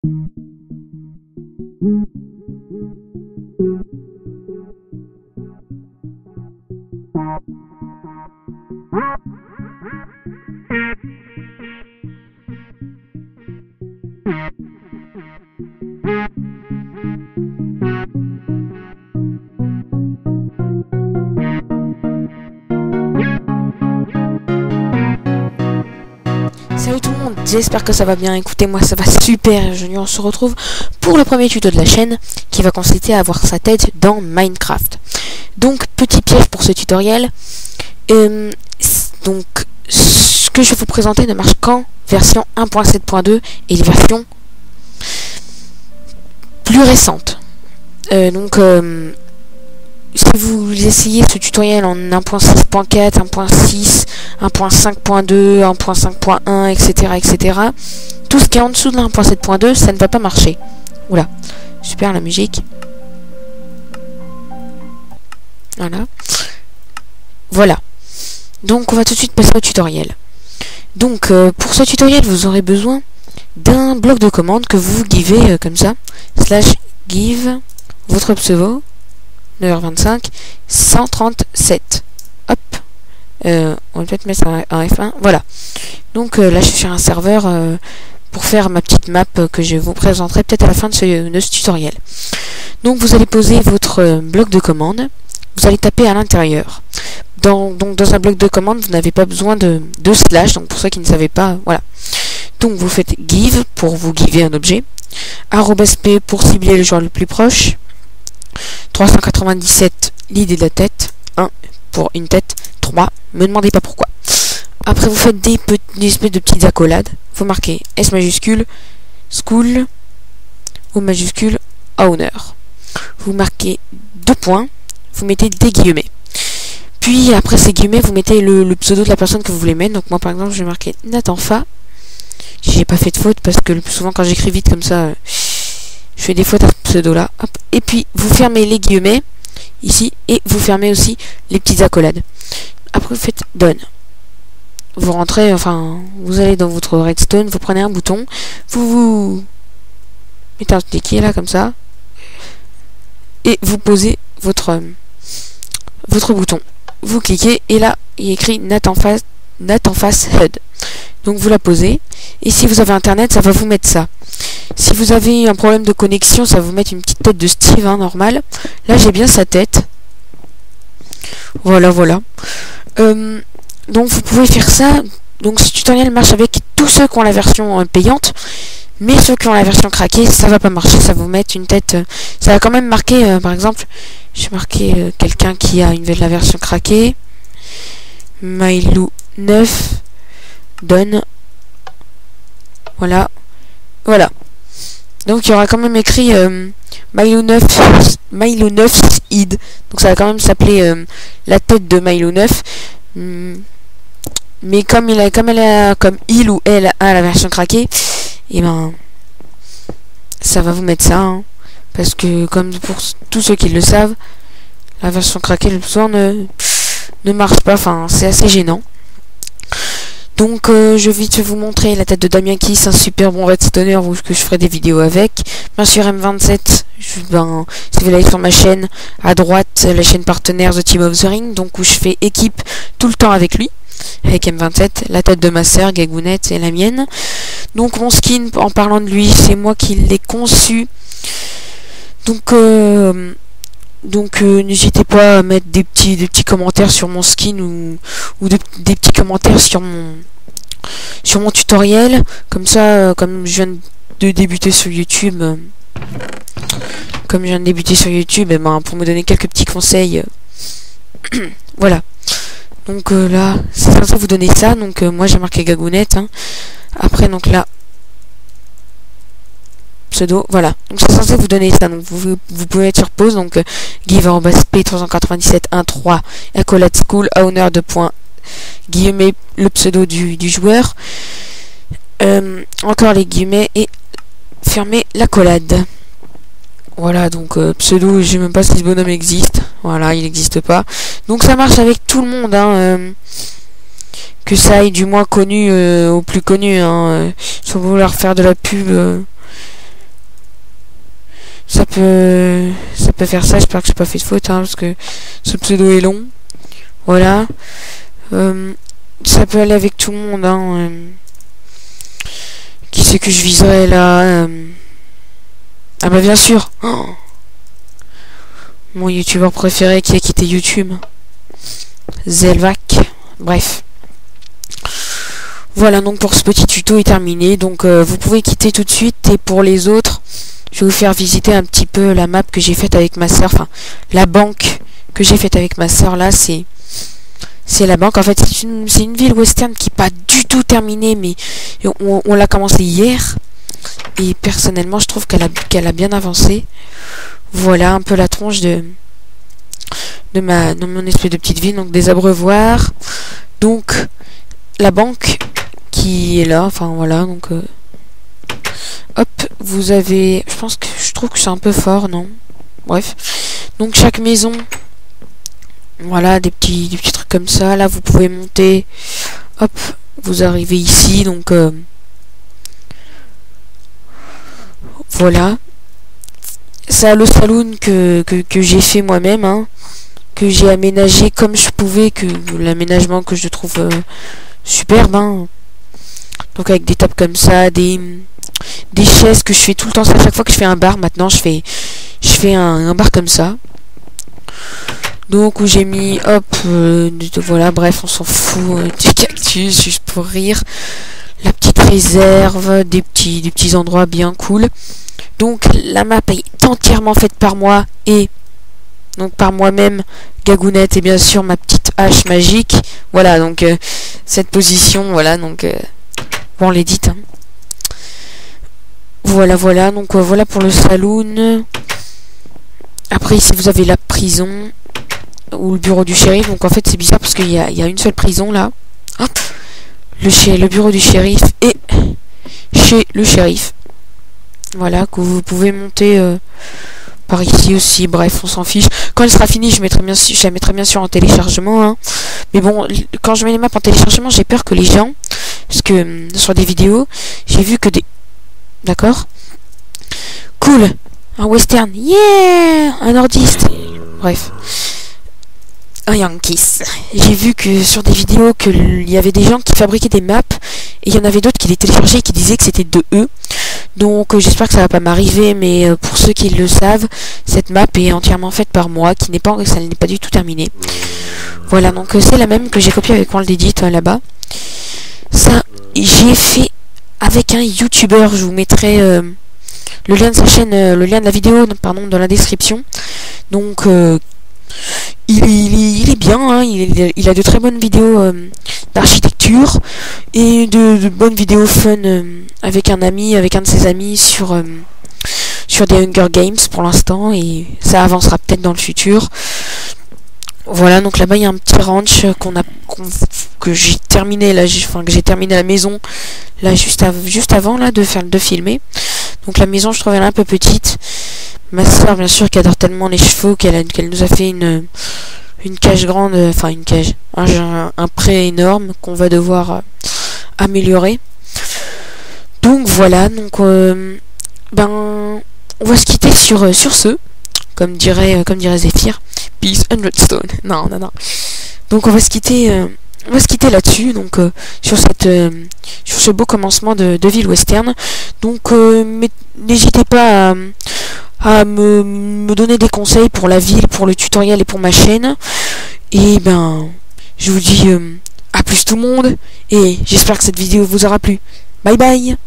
Salut tout le monde, j'espère que ça va bien. Écoutez, moi ça va super. On se retrouve pour le premier tuto de la chaîne qui va consister à avoir sa tête dans Minecraft. Donc petit piège pour ce tutoriel. Donc ce que je vais vous présenter ne marche qu'en version 1.7.2 et les versions plus récentes. Si vous essayez ce tutoriel en 1.6.4, 1.6, 1.5.2, 1.5.1, etc., etc., tout ce qui est en dessous de la 1.7.2, ça ne va pas marcher. Oula, super la musique. Voilà. Donc on va tout de suite passer au tutoriel. Donc pour ce tutoriel, vous aurez besoin d'un bloc de commande que vous givez comme ça, /give votre pseudo 9h25 137. Hop. On va peut-être mettre un F1. Voilà. Donc là je suis sur un serveur pour faire ma petite map que je vous présenterai peut-être à la fin de ce tutoriel. Donc vous allez poser votre bloc de commande. Vous allez taper à l'intérieur. Dans un bloc de commande, vous n'avez pas besoin de slash. Donc pour ceux qui ne savaient pas, voilà. Donc vous faites give pour vous giver un objet. @p pour cibler le joueur le plus proche. 397 l'idée de la tête. 1 pour une tête. 3. Me demandez pas pourquoi. Après vous faites des espèces de petites accolades. Vous marquez S majuscule, school, O majuscule, owner. Vous marquez 2 points. Vous mettez des guillemets. Puis après ces guillemets, vous mettez le pseudo de la personne que vous voulez mettre. Donc moi par exemple, je vais marquer Nathan Fa. J'ai pas fait de faute parce que le plus souvent quand j'écris vite comme ça, je fais des fautes à ce pseudo là. Hop. Et puis vous fermez les guillemets ici et vous fermez aussi les petites accolades. Après vous faites done. Vous rentrez, vous allez dans votre redstone, vous prenez un bouton, vous mettez un sticky là comme ça et vous posez votre bouton. Vous cliquez et là il est écrit Nathan Face HUD. Donc vous la posez et si vous avez internet ça va vous mettre ça. Si vous avez un problème de connexion ça va vous mettre une petite tête de Steve normal. Là j'ai bien sa tête. Voilà. Donc vous pouvez faire ça. Donc ce tutoriel marche avec tous ceux qui ont la version payante. Mais ceux qui ont la version craquée, ça va pas marcher. Ça va vous mettre une tête. Ça va quand même marquer, par exemple, j'ai marqué quelqu'un qui a la version craquée. Mylou 9 donne. Voilà. Donc il y aura quand même écrit Mylou 9 id. Donc ça va quand même s'appeler la tête de Mylou 9. Mais comme il ou elle a la version craquée, et ben ça va vous mettre ça, parce que comme pour tous ceux qui le savent, la version craquée le plus souvent ne marche pas, c'est assez gênant. Donc je vais vite vous montrer la tête de Damien Kiss, un super bon redstoner que je ferai des vidéos avec. Bien sûr M27, si vous allez sur ma chaîne à droite, la chaîne partenaire The Team of the Ring, donc où je fais équipe tout le temps avec lui, avec M27, la tête de ma sœur Gagounette et la mienne. Donc mon skin, en parlant de lui, c'est moi qui l'ai conçu. Donc n'hésitez pas à mettre des petits commentaires sur mon skin ou des petits commentaires sur mon tutoriel. Comme ça, comme je viens de débuter sur YouTube, pour me donner quelques petits conseils. Voilà. Donc là, c'est censé vous donner ça. Donc moi j'ai marqué Gagounette. Après donc là, pseudo, voilà. Donc c'est censé vous donner ça. Donc vous pouvez être sur pause. Donc give p 397 13 accolade school owner 2 points guillemets le pseudo du joueur. Encore les guillemets et fermez l'accolade. Voilà, donc pseudo, je sais même pas si ce bonhomme existe. Voilà, il n'existe pas. Donc ça marche avec tout le monde, que ça aille du moins connu au plus connu, sans vouloir faire de la pub peut faire ça. J'espère que j'ai pas fait de faute, hein, parce que ce pseudo est long. Voilà. Ça peut aller avec tout le monde, hein. Qui c'est que je viserais là? Ah bah bien sûr. Oh, mon youtubeur préféré qui a quitté YouTube. Zelvac. Bref. Voilà, donc pour ce petit tuto est terminé. Donc vous pouvez quitter tout de suite. Et pour les autres, je vais vous faire visiter un petit peu la map que j'ai faite avec ma soeur. Enfin, la banque que j'ai faite avec ma soeur là, c'est la banque. En fait, c'est une ville western qui n'est pas du tout terminée, mais on l'a commencé hier. Et personnellement, je trouve qu'elle a bien avancé. Voilà un peu la tronche de mon espèce de petite ville. Donc des abreuvoirs. Donc la banque qui est là. Enfin voilà. Donc hop, vous avez. Je trouve que c'est un peu fort, non? Bref. Donc chaque maison. Voilà, des petits trucs comme ça. Là, vous pouvez monter. Hop, vous arrivez ici. Donc voilà. Ça, le saloon que j'ai fait moi-même, hein, que j'ai aménagé comme je pouvais, que l'aménagement que je trouve superbe, hein. Donc avec des tables comme ça, des chaises que je fais tout le temps. À chaque fois que je fais un bar, maintenant je fais un bar comme ça. Donc où j'ai mis, hop, voilà, bref, on s'en fout, des cactus juste pour rire. La petite réserve, des petits endroits bien cool. Donc la map est entièrement faite par moi et donc par moi-même, Gagounette, et bien sûr ma petite hache magique. Voilà, donc cette position, voilà, donc bon, on l'édite, hein. Voilà, donc voilà pour le saloon. Après ici vous avez la prison ou le bureau du shérif. Donc en fait c'est bizarre parce qu'il y a une seule prison là. Hop, le bureau du shérif et chez le shérif. Voilà, que vous pouvez monter par ici aussi. Bref, on s'en fiche. Quand elle sera finie, je la mettrai bien sûr en téléchargement, hein. Mais bon, quand je mets les maps en téléchargement, j'ai peur que les gens, parce que sur des vidéos, j'ai vu que des... D'accord. Cool. Un western. Yeah. Un nordiste. Bref. Un Yankees. J'ai vu que sur des vidéos qu'il y avait des gens qui fabriquaient des maps et il y en avait d'autres qui les téléchargeaient et qui disaient que c'était de eux. Donc j'espère que ça va pas m'arriver, mais pour ceux qui le savent, cette map est entièrement faite par moi, ça n'est pas du tout terminé. Voilà, donc c'est la même que j'ai copiée avec World Edit là-bas. Ça, j'ai fait avec un youtubeur. Je vous mettrai le lien de sa chaîne, le lien de la vidéo, pardon, dans la description. Donc il est bien, hein, il a de très bonnes vidéos d'architecture et de bonnes vidéos fun avec un de ses amis sur des Hunger Games pour l'instant, et ça avancera peut-être dans le futur. Voilà, donc là-bas il y a un petit ranch que j'ai terminé là, que j'ai terminé la maison là juste avant là de filmer. Donc la maison, je trouve elle un peu petite. Ma soeur, bien sûr, qui adore tellement les chevaux qu'elle nous a fait une cage grande, enfin une cage, un pré énorme qu'on va devoir améliorer. Donc voilà, donc ben on va se quitter sur ce, comme dirait Zephyr, peace and redstone. Non. Donc on va se quitter là-dessus, donc sur ce beau commencement de ville western. Donc n'hésitez pas à me donner des conseils pour la ville, pour le tutoriel et pour ma chaîne. Et ben je vous dis à plus tout le monde, et j'espère que cette vidéo vous aura plu. Bye bye.